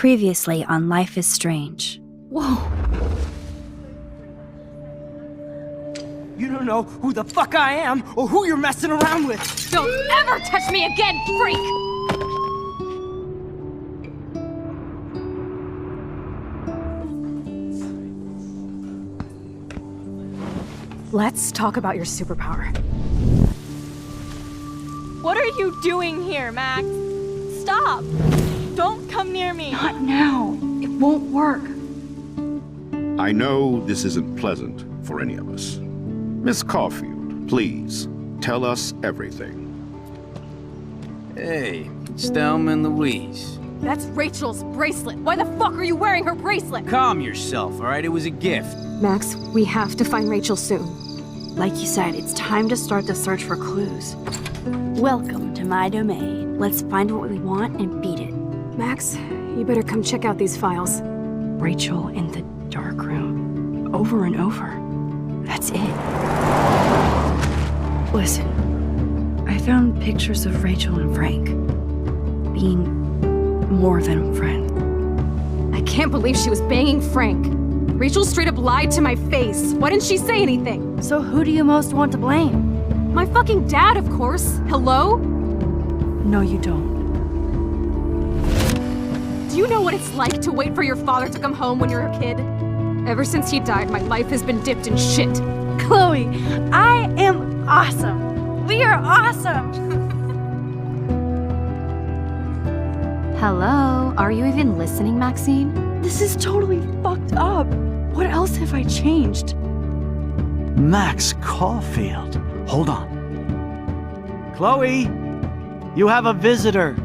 Previously on Life is Strange. Whoa. You don't know who the fuck I am or who you're messing around with. Don't ever touch me again, freak! Let's talk about your superpower. What are you doing here, Max? Stop! Don't come near me! Not now. It won't work. I know this isn't pleasant for any of us. Miss Caulfield, please, tell us everything. Hey, it's Thelma and Louise. That's Rachel's bracelet. Why the fuck are you wearing her bracelet? Calm yourself, all right? It was a gift. Max, we have to find Rachel soon. Like you said, it's time to start the search for clues. Welcome to my domain. Let's find what we want and beat it. Max, you better come check out these files. Rachel in the dark room. Over and over. That's it. Listen, I found pictures of Rachel and Frank being more than a friend. I can't believe she was banging Frank. Rachel straight up lied to my face. Why didn't she say anything? So who do you most want to blame? My fucking dad, of course. Hello? No, you don't. Do you know what it's like to wait for your father to come home when you're a kid? Ever since he died, my life has been dipped in shit. Chloe, I am awesome! We are awesome! Hello? Are you even listening, Maxine? This is totally fucked up. What else have I changed? Max Caulfield. Hold on. Chloe, you have a visitor.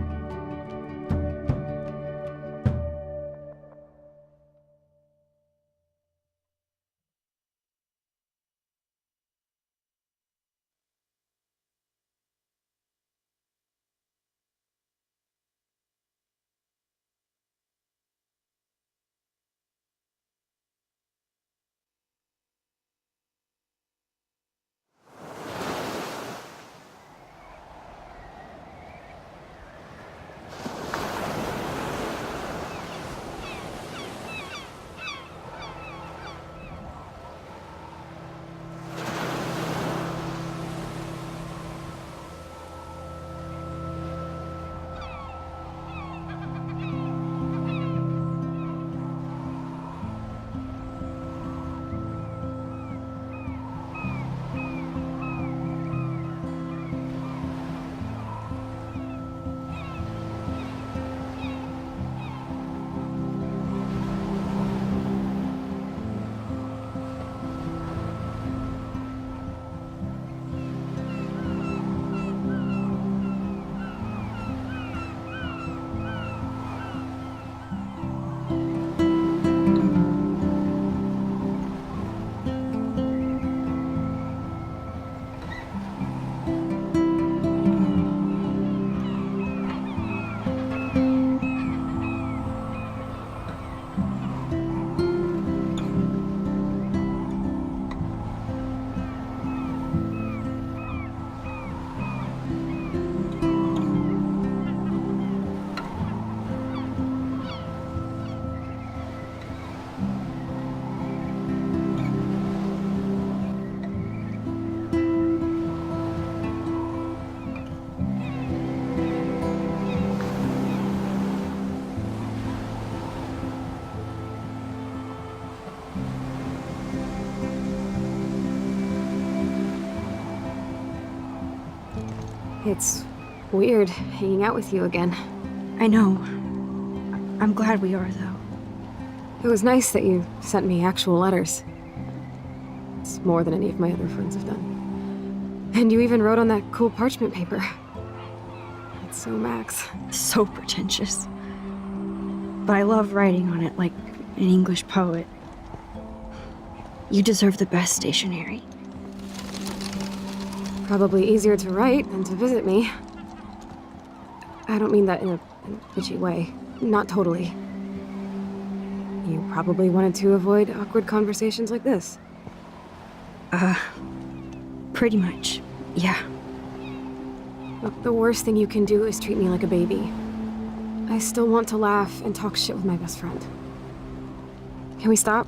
It's weird hanging out with you again. I know. I'm glad we are, though. It was nice that you sent me actual letters. It's more than any of my other friends have done. And you even wrote on that cool parchment paper. It's so Max. So pretentious. But I love writing on it like an English poet. You deserve the best stationery. Probably easier to write than to visit me. I don't mean that in a bitchy way. Not totally. You probably wanted to avoid awkward conversations like this. Pretty much, yeah. Look, the worst thing you can do is treat me like a baby. I still want to laugh and talk shit with my best friend. Can we stop?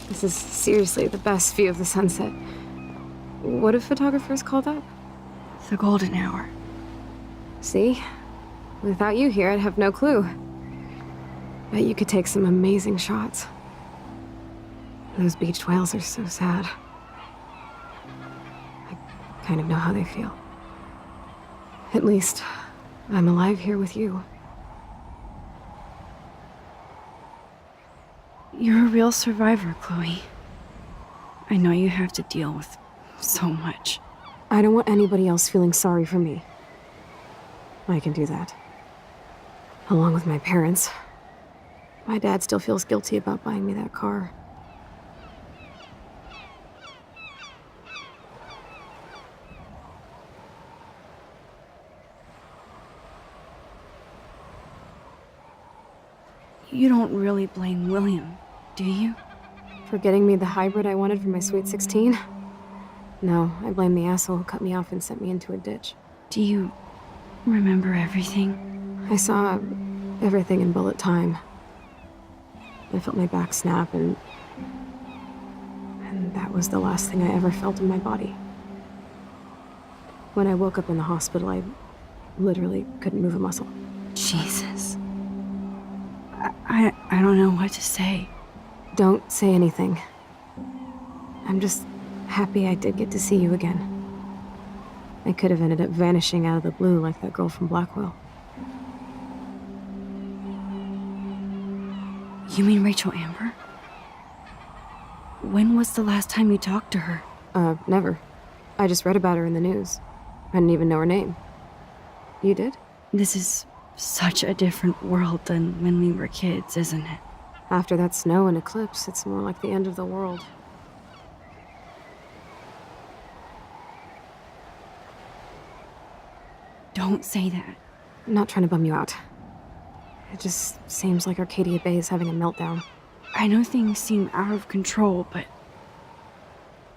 This is seriously the best view of the sunset. What do photographers call that? The golden hour. See? Without you here, I'd have no clue. Bet you could take some amazing shots. Those beached whales are so sad. I kind of know how they feel. At least, I'm alive here with you. You're a real survivor, Chloe. I know you have to deal with so much. I don't want anybody else feeling sorry for me. I can do that. Along with my parents. My dad still feels guilty about buying me that car. You don't really blame William, do you? For getting me the hybrid I wanted for my Sweet 16? No, I blame the asshole who cut me off and sent me into a ditch. Do you remember everything? I saw everything in bullet time. I felt my back snap and that was the last thing I ever felt in my body. When I woke up in the hospital, I literally couldn't move a muscle. Jesus. I don't know what to say. Don't say anything. I'm just happy I did get to see you again. I could have ended up vanishing out of the blue like that girl from Blackwell. You mean Rachel Amber? When was the last time you talked to her? Never. I just read about her in the news. I didn't even know her name. You did? This is such a different world than when we were kids, isn't it? After that snow and eclipse, it's more like the end of the world. Don't say that. I'm not trying to bum you out. It just seems like Arcadia Bay is having a meltdown. I know things seem out of control, but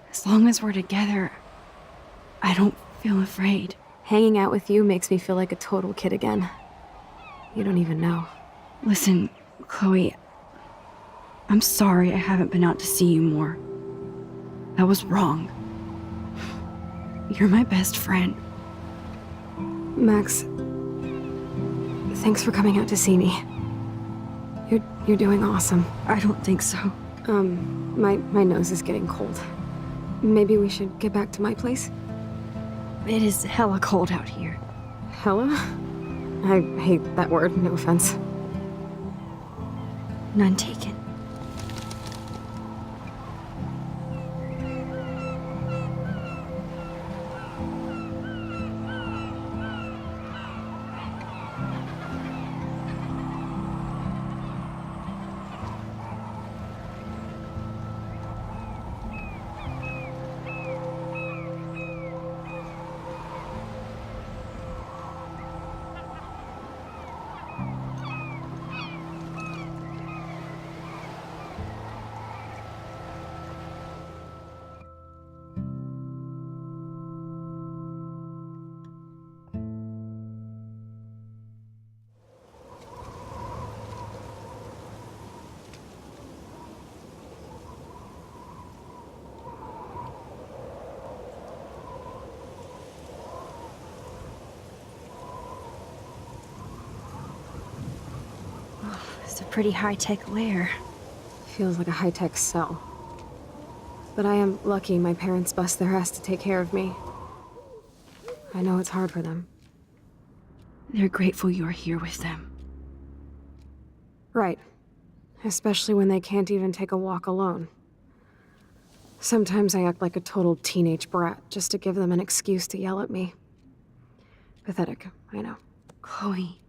as long as we're together, I don't feel afraid. Hanging out with you makes me feel like a total kid again. You don't even know. Listen, Chloe, I'm sorry I haven't been out to see you more. That was wrong. You're my best friend. Max, thanks for coming out to see me. You're doing awesome. I don't think so. My nose is getting cold. Maybe we should get back to my place? It is hella cold out here. Hella? I hate that word, no offense. None taken. It's a pretty high-tech lair. Feels like a high-tech cell. But I am lucky my parents bust their ass to take care of me. I know it's hard for them. They're grateful you're here with them. Right. Especially when they can't even take a walk alone. Sometimes I act like a total teenage brat just to give them an excuse to yell at me. Pathetic, I know. Chloe,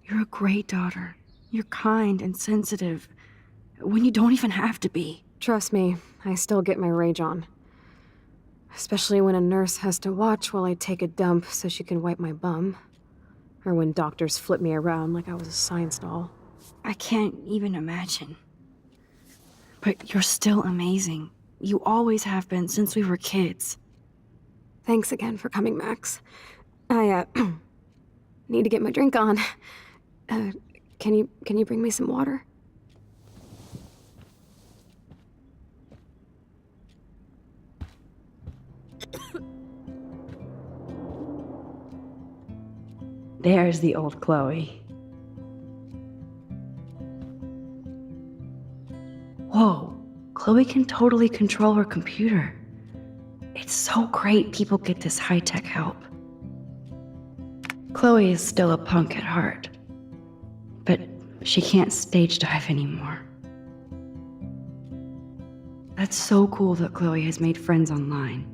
you're a great daughter. You're kind and sensitive when you don't even have to be. Trust me, I still get my rage on. Especially when a nurse has to watch while I take a dump so she can wipe my bum. Or when doctors flip me around like I was a science doll. I can't even imagine. But you're still amazing. You always have been since we were kids. Thanks again for coming, Max. Need to get my drink on. Can you bring me some water? There's the old Chloe. Whoa, Chloe can totally control her computer. It's so great people get this high-tech help. Chloe is still a punk at heart, but she can't stage dive anymore. That's so cool that Chloe has made friends online.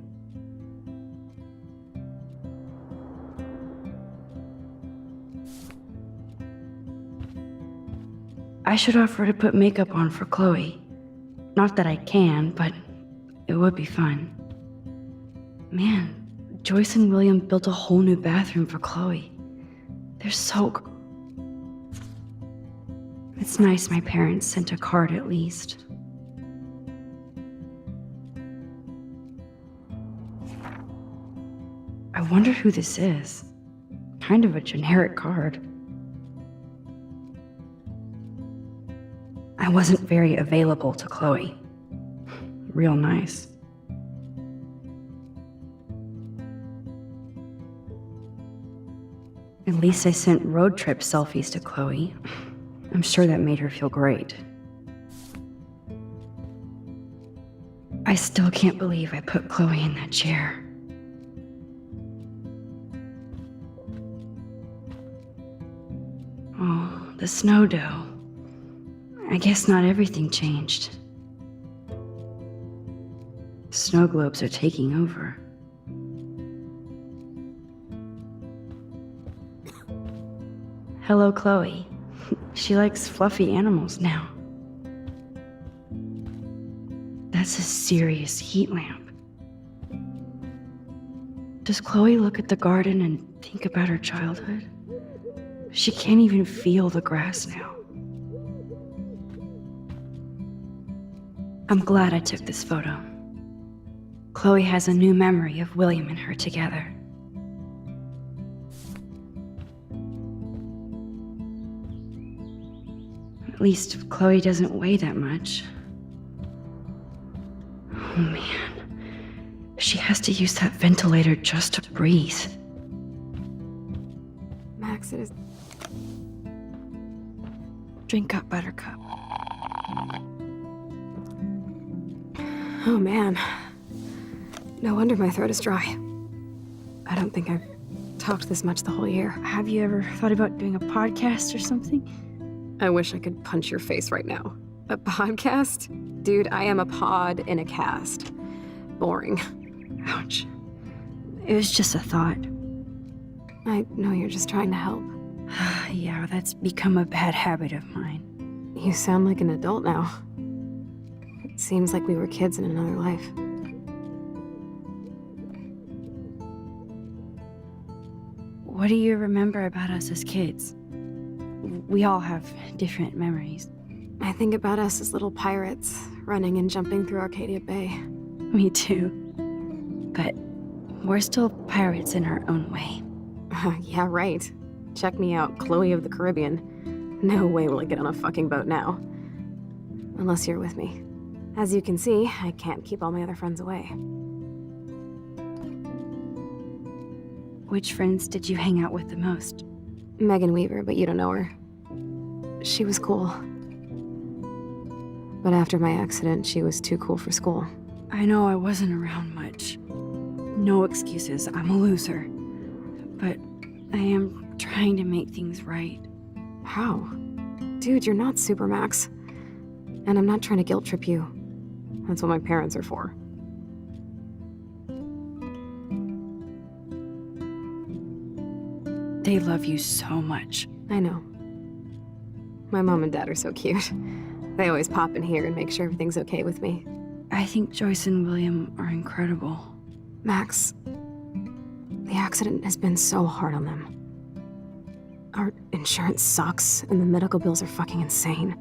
I should offer to put makeup on for Chloe. Not that I can, but it would be fun. Man, Joyce and William built a whole new bathroom for Chloe. They're so... It's nice my parents sent a card at least. I wonder who this is. Kind of a generic card. I wasn't very available to Chloe. Real nice. At least I sent road trip selfies to Chloe. I'm sure that made her feel great. I still can't believe I put Chloe in that chair. Oh, the snow dough. I guess not everything changed. Snow globes are taking over. Hello, Chloe. She likes fluffy animals now. That's a serious heat lamp. Does Chloe look at the garden and think about her childhood? She can't even feel the grass now. I'm glad I took this photo. Chloe has a new memory of William and her together. At least Chloe doesn't weigh that much. Oh man, she has to use that ventilator just to breathe. Max, it is... Drink up, Buttercup. Oh man. No wonder my throat is dry. I don't think I've talked this much the whole year. Have you ever thought about doing a podcast or something? I wish I could punch your face right now. A podcast? Dude, I am a pod in a cast. Boring. Ouch. It was just a thought. I know you're just trying to help. Yeah, that's become a bad habit of mine. You sound like an adult now. It seems like we were kids in another life. What do you remember about us as kids? We all have different memories. I think about us as little pirates, running and jumping through Arcadia Bay. Me too. But we're still pirates in our own way. Yeah, right. Check me out, Chloe of the Caribbean. No way will I get on a fucking boat now. Unless you're with me. As you can see, I can't keep all my other friends away. Which friends did you hang out with the most? Megan Weaver, but you don't know her. She was cool. But after my accident, she was too cool for school. I know I wasn't around much. No excuses, I'm a loser. But I am trying to make things right. How? Dude, you're not Supermax. And I'm not trying to guilt trip you. That's what my parents are for. They love you so much. I know. My mom and dad are so cute. They always pop in here and make sure everything's okay with me. I think Joyce and William are incredible. Max, the accident has been so hard on them. Our insurance sucks, and the medical bills are fucking insane.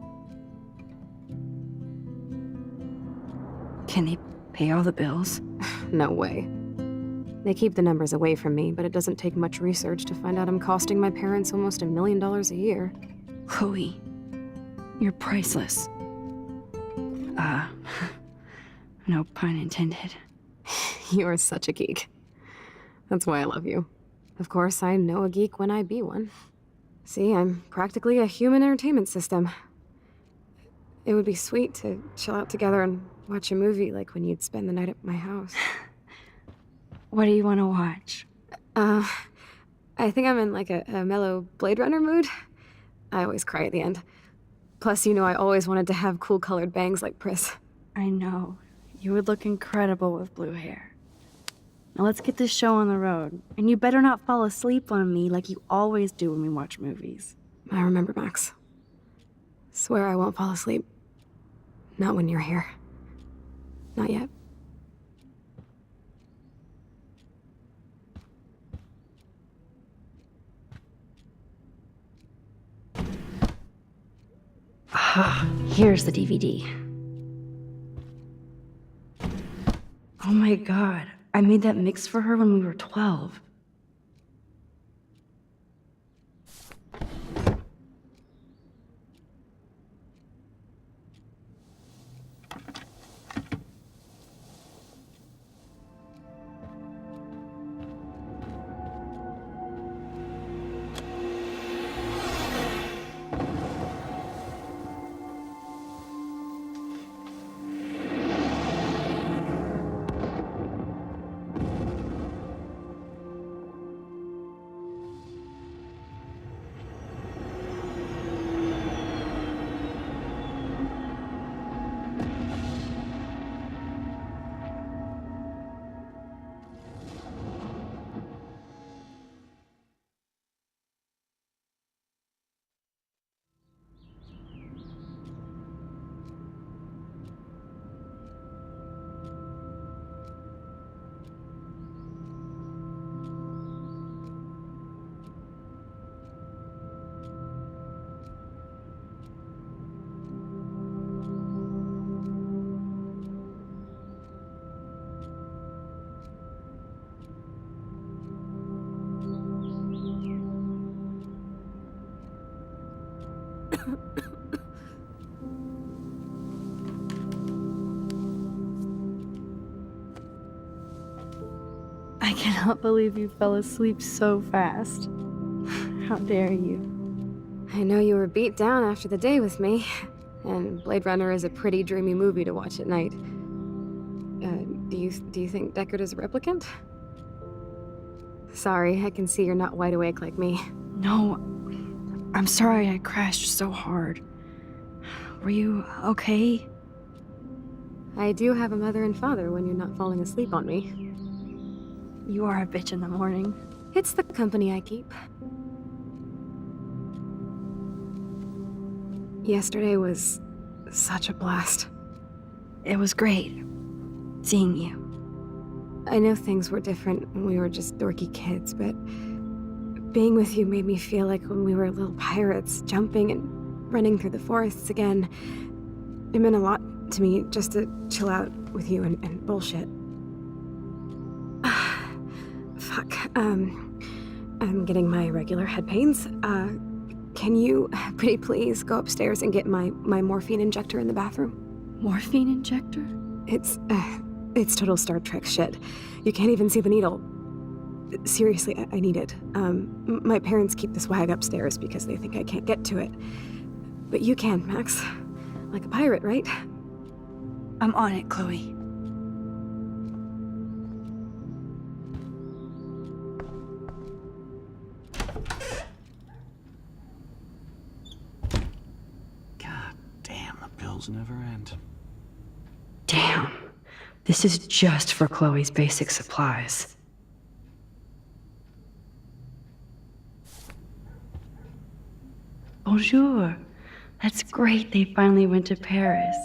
Can they pay all the bills? No way. They keep the numbers away from me, but it doesn't take much research to find out I'm costing my parents almost $1 million a year. Chloe, you're priceless. No pun intended. You are such a geek. That's why I love you. Of course, I know a geek when I be one. See, I'm practically a human entertainment system. It would be sweet to chill out together and watch a movie like when you'd spend the night at my house. What do you want to watch? I think I'm in like a mellow Blade Runner mood. I always cry at the end. Plus, you know I always wanted to have cool colored bangs like Pris. I know. You would look incredible with blue hair. Now let's get this show on the road. And you better not fall asleep on me like you always do when we watch movies. I remember, Max. Swear I won't fall asleep. Not when you're here. Not yet. Here's the DVD. Oh my god, I made that mix for her when we were 12. I cannot believe you fell asleep so fast. How dare you? I know you were beat down after the day with me, and Blade Runner is a pretty dreamy movie to watch at night. Do you think Deckard is a replicant? Sorry, I can see you're not wide awake like me. No, I'm sorry I crashed so hard. Were you okay? I do have a mother and father when you're not falling asleep on me. You are a bitch in the morning. It's the company I keep. Yesterday was such a blast. It was great seeing you. I know things were different when we were just dorky kids, but being with you made me feel like when we were little pirates, jumping and running through the forests again. It meant a lot to me just to chill out with you and bullshit. Fuck. I'm getting my regular head pains. Can you, pretty please, go upstairs and get my morphine injector in the bathroom? Morphine injector? It's total Star Trek shit. You can't even see the needle. Seriously, I need it. My parents keep the swag upstairs because they think I can't get to it. But you can, Max. Like a pirate, right? I'm on it, Chloe. God damn, the bills never end. Damn. This is just for Chloe's basic supplies. Bonjour. That's great they finally went to Paris.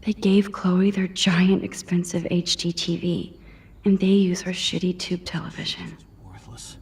They gave Chloe their giant expensive HD TV, and they use her shitty tube television. Worthless.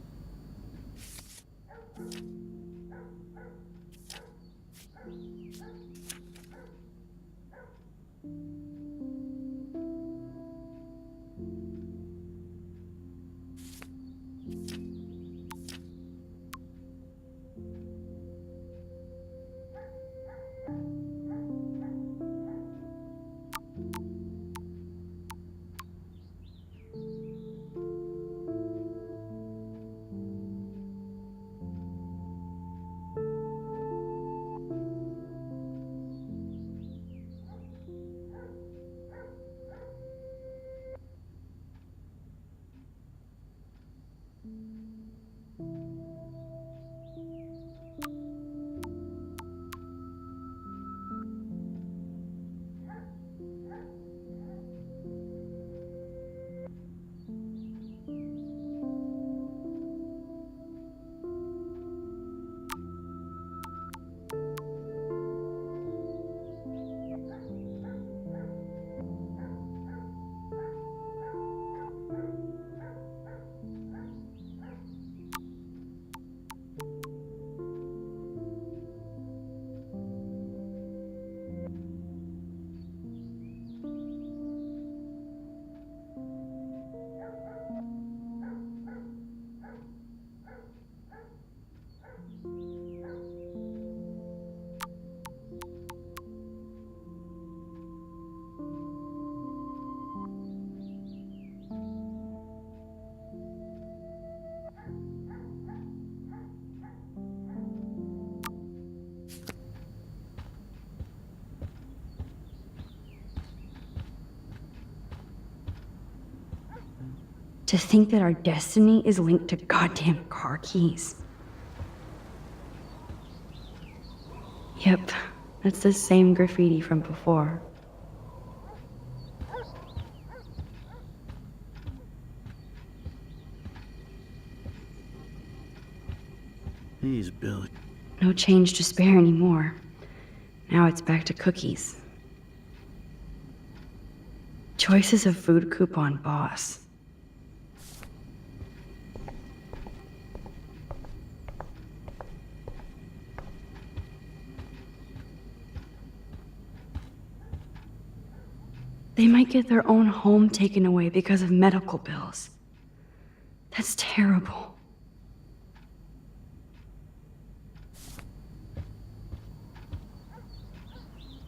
To think that our destiny is linked to goddamn car keys. Yep, that's the same graffiti from before. Jeez, Billy. No change to spare anymore. Now it's back to cookies. Choices of food coupon boss. They might get their own home taken away because of medical bills. That's terrible.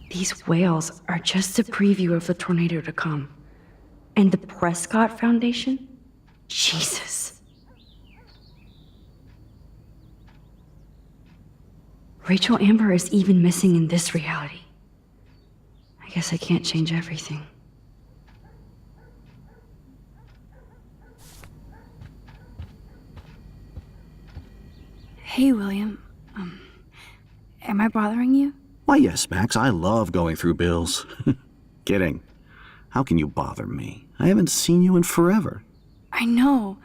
These whales are just a preview of the tornado to come. And the Prescott Foundation? Jesus. Rachel Amber is even missing in this reality. I guess I can't change everything. Hey, William. Am I bothering you? Why, yes, Max. I love going through bills. Kidding. How can you bother me? I haven't seen you in forever. I know.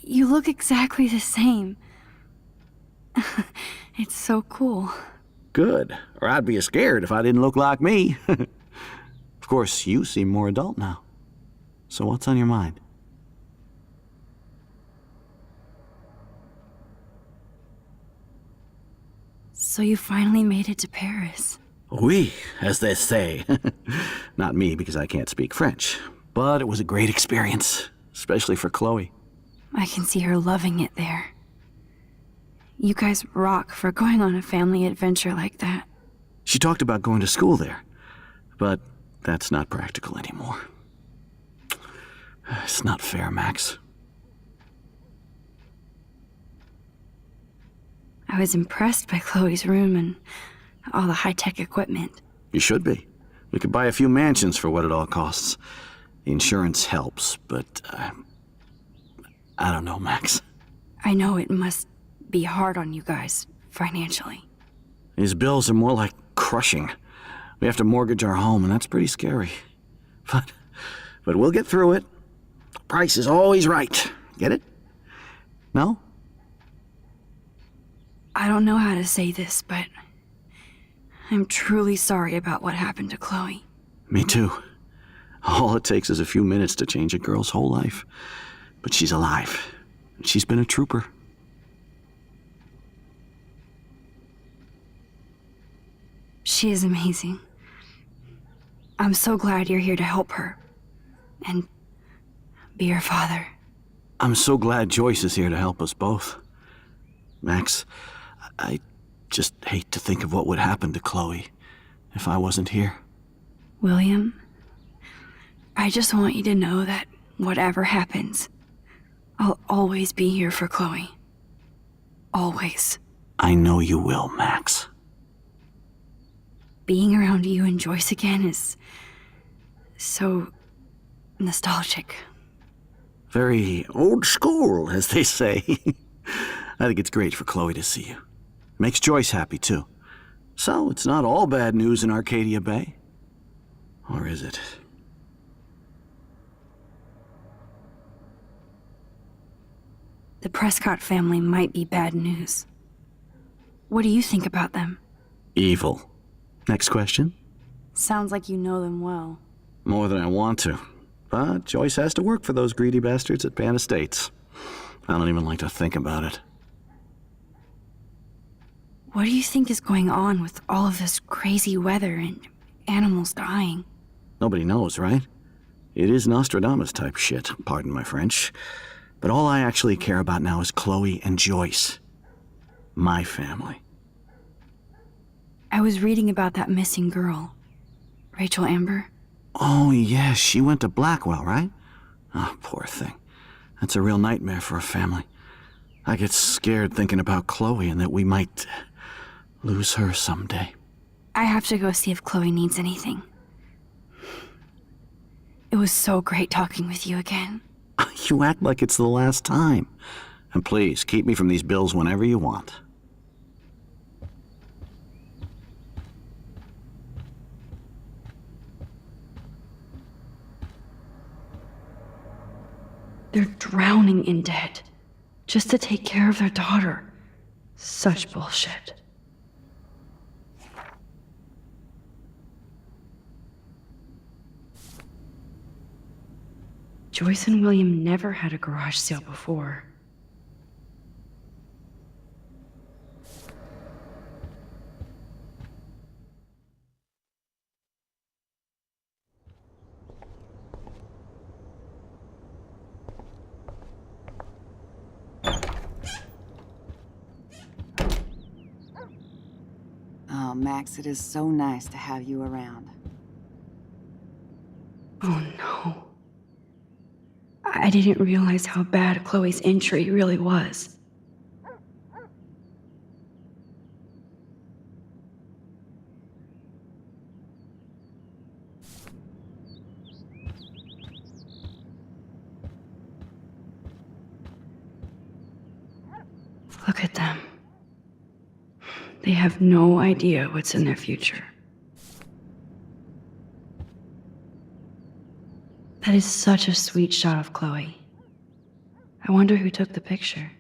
You look exactly the same. It's so cool. Good. Or I'd be scared if I didn't look like me. Of course, you seem more adult now. So what's on your mind? So you finally made it to Paris. Oui, as they say. Not me, because I can't speak French. But it was a great experience, especially for Chloe. I can see her loving it there. You guys rock for going on a family adventure like that. She talked about going to school there, but that's not practical anymore. It's not fair, Max. I was impressed by Chloe's room and all the high-tech equipment. You should be. We could buy a few mansions for what it all costs. The insurance helps, but I don't know, Max. I know it must be hard on you guys, financially. These bills are more like crushing. We have to mortgage our home, and that's pretty scary. But we'll get through it. The price is always right. Get it? No? I don't know how to say this, but I'm truly sorry about what happened to Chloe. Me too. All it takes is a few minutes to change a girl's whole life. But she's alive. And she's been a trooper. She is amazing. I'm so glad you're here to help her. And be her father. I'm so glad Joyce is here to help us both. Max, I just hate to think of what would happen to Chloe if I wasn't here. William, I just want you to know that whatever happens, I'll always be here for Chloe. Always. I know you will, Max. Being around you and Joyce again is so nostalgic. Very old school, as they say. I think it's great for Chloe to see you. Makes Joyce happy, too. So, it's not all bad news in Arcadia Bay. Or is it? The Prescott family might be bad news. What do you think about them? Evil. Next question? Sounds like you know them well. More than I want to. But Joyce has to work for those greedy bastards at Pan Estates. I don't even like to think about it. What do you think is going on with all of this crazy weather and animals dying? Nobody knows, right? It is Nostradamus-type shit, pardon my French. But all I actually care about now is Chloe and Joyce. My family. I was reading about that missing girl, Rachel Amber. Oh, yes, she went to Blackwell, right? Oh, poor thing. That's a real nightmare for a family. I get scared thinking about Chloe and that we might lose her someday. I have to go see if Chloe needs anything. It was so great talking with you again. You act like it's the last time. And please, keep me from these bills whenever you want. They're drowning in debt just to take care of their daughter. Such bullshit. Joyce and William never had a garage sale before. Oh, Max, it is so nice to have you around. Oh no. I didn't realize how bad Chloe's injury really was. Look at them. They have no idea what's in their future. That is such a sweet shot of Chloe. I wonder who took the picture.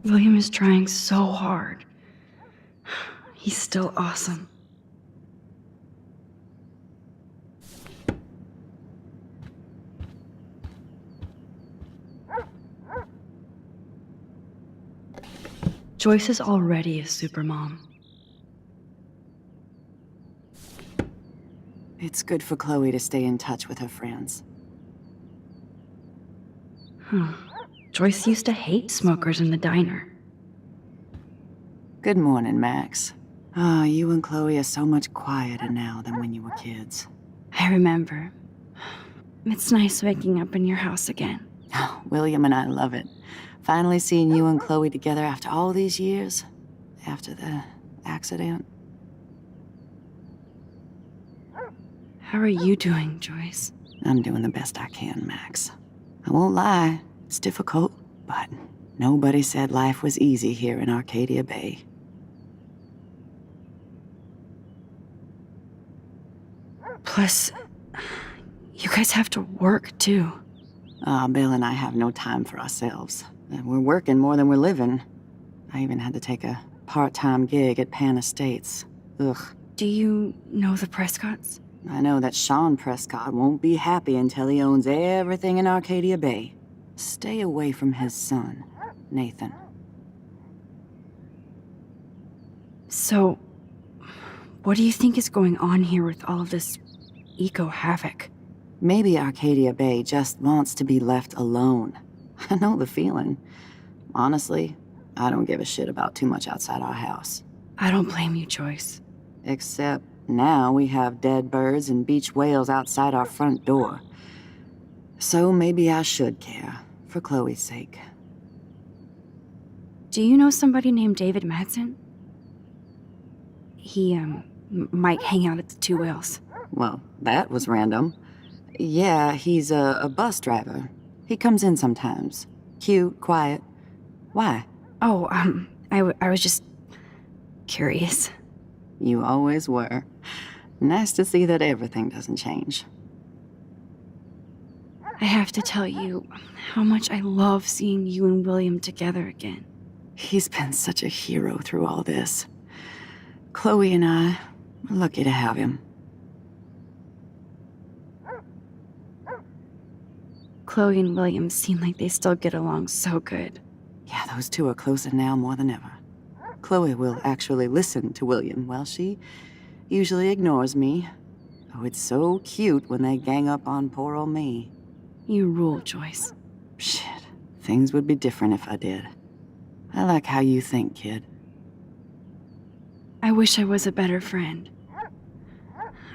William is trying so hard. He's still awesome. Joyce is already a supermom. It's good for Chloe to stay in touch with her friends. Joyce used to hate smokers in the diner. Good morning, Max. Oh, you and Chloe are so much quieter now than when you were kids. I remember. It's nice waking up in your house again. Oh, William and I love it. Finally seeing you and Chloe together after all these years. After the accident. How are you doing, Joyce? I'm doing the best I can, Max. I won't lie, it's difficult, but nobody said life was easy here in Arcadia Bay. Plus, you guys have to work, too. Bill and I have no time for ourselves. We're working more than we're living. I even had to take a part-time gig at Pan Estates. Ugh. Do you know the Prescotts? I know that Sean Prescott won't be happy until he owns everything in Arcadia Bay. Stay away from his son, Nathan. So, what do you think is going on here with all of this eco-havoc? Maybe Arcadia Bay just wants to be left alone. I know the feeling. Honestly, I don't give a shit about too much outside our house. I don't blame you, Joyce. Except now we have dead birds and beach whales outside our front door. So maybe I should care, for Chloe's sake. Do you know somebody named David Madsen? He, might hang out at the Two Whales. Well, that was random. Yeah, he's a bus driver. He comes in sometimes. Cute, quiet. Why? Oh, I was just curious. You always were. Nice to see that everything doesn't change. I have to tell you how much I love seeing you and William together again. He's been such a hero through all this. Chloe and I are lucky to have him. Chloe and William seem like they still get along so good. Yeah, those two are closer now more than ever. Chloe will actually listen to William, while she usually ignores me. Oh, it's so cute when they gang up on poor old me. You rule, Joyce. Shit, things would be different if I did. I like how you think, kid. I wish I was a better friend.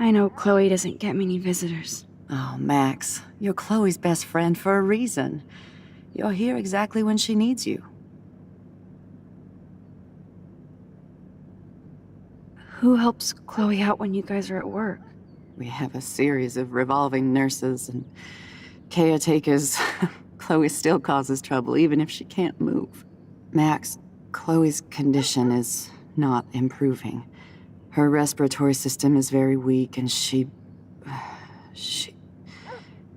I know Chloe doesn't get many visitors. Oh, Max, you're Chloe's best friend for a reason. You're here exactly when she needs you. Who helps Chloe out when you guys are at work? We have a series of revolving nurses and caretakers. Chloe still causes trouble, even if she can't move. Max, Chloe's condition is not improving. Her respiratory system is very weak, and she...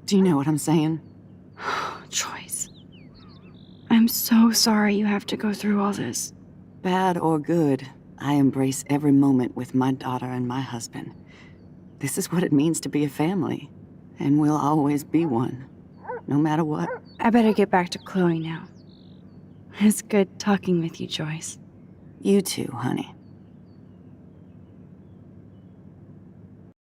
Do you know what I'm saying? Joyce. I'm so sorry you have to go through all this. Bad or good, I embrace every moment with my daughter and my husband. This is what it means to be a family, and we'll always be one, no matter what. I better get back to Chloe now. It's good talking with you, Joyce. You too, honey.